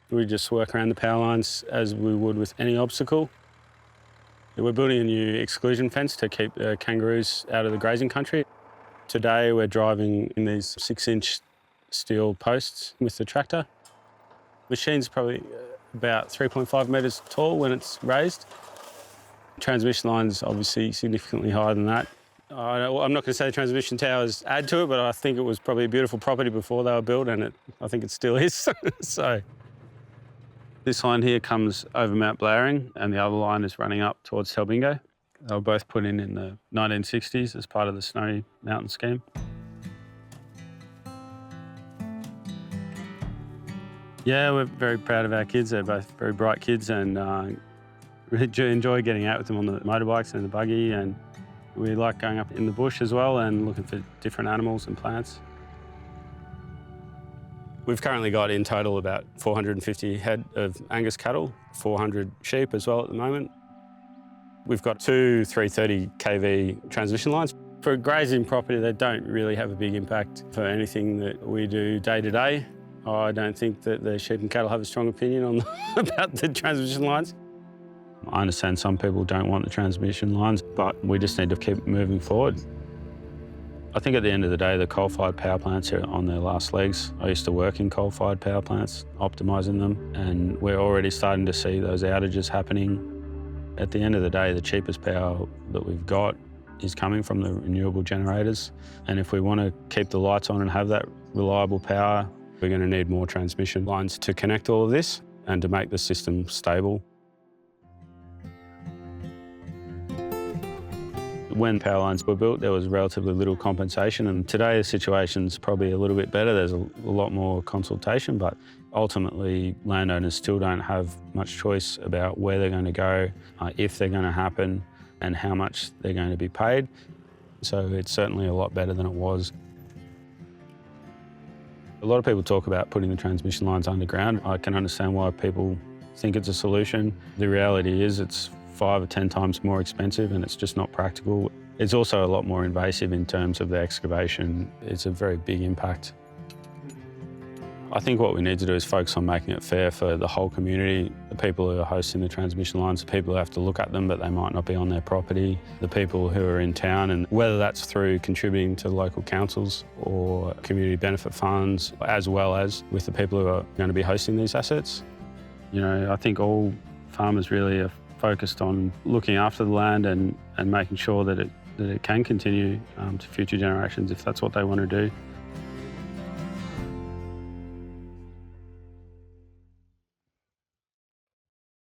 We just work around the power lines as we would with any obstacle. We're building a new exclusion fence to keep the kangaroos out of the grazing country. Today we're driving in these 6-inch steel posts with the tractor. Machine's probably about 3.5 metres tall when it's raised. Transmission line's obviously significantly higher than that. I'm not going to say the transmission towers add to it, but I think it was probably a beautiful property before they were built, and I think it still is. So this line here comes over Mount Blowering, and the other line is running up towards Talbingo. They were both put in the 1960s as part of the Snowy Mountain scheme. Yeah, we're very proud of our kids. They're both very bright kids, and really enjoy getting out with them on the motorbikes and the buggy, and we like going up in the bush as well and looking for different animals and plants. We've currently got in total about 450 head of Angus cattle, 400 sheep as well at the moment. We've got 2 330 kV transmission lines. For a grazing property, they don't really have a big impact for anything that we do day to day. I don't think that the sheep and cattle have a strong opinion on about the transmission lines. I understand some people don't want the transmission lines, but we just need to keep moving forward. I think at the end of the day, the coal-fired power plants are on their last legs. I used to work in coal-fired power plants, optimising them, and we're already starting to see those outages happening. At the end of the day, the cheapest power that we've got is coming from the renewable generators. And if we want to keep the lights on and have that reliable power, we're going to need more transmission lines to connect all of this and to make the system stable. When power lines were built, there was relatively little compensation, and today the situation's probably a little bit better. There's a lot more consultation, but ultimately landowners still don't have much choice about where they're going to go, if they're going to happen, and how much they're going to be paid. So it's certainly a lot better than it was. A lot of people talk about putting the transmission lines underground. I can understand why people think it's a solution. The reality is it's 5 or 10 times more expensive, and it's just not practical. It's also a lot more invasive in terms of the excavation. It's a very big impact. I think what we need to do is focus on making it fair for the whole community, the people who are hosting the transmission lines, the people who have to look at them but they might not be on their property, the people who are in town, and whether that's through contributing to local councils or community benefit funds, as well as with the people who are going to be hosting these assets. You know, I think all farmers really are focused on looking after the land and making sure that it can continue to future generations if that's what they want to do.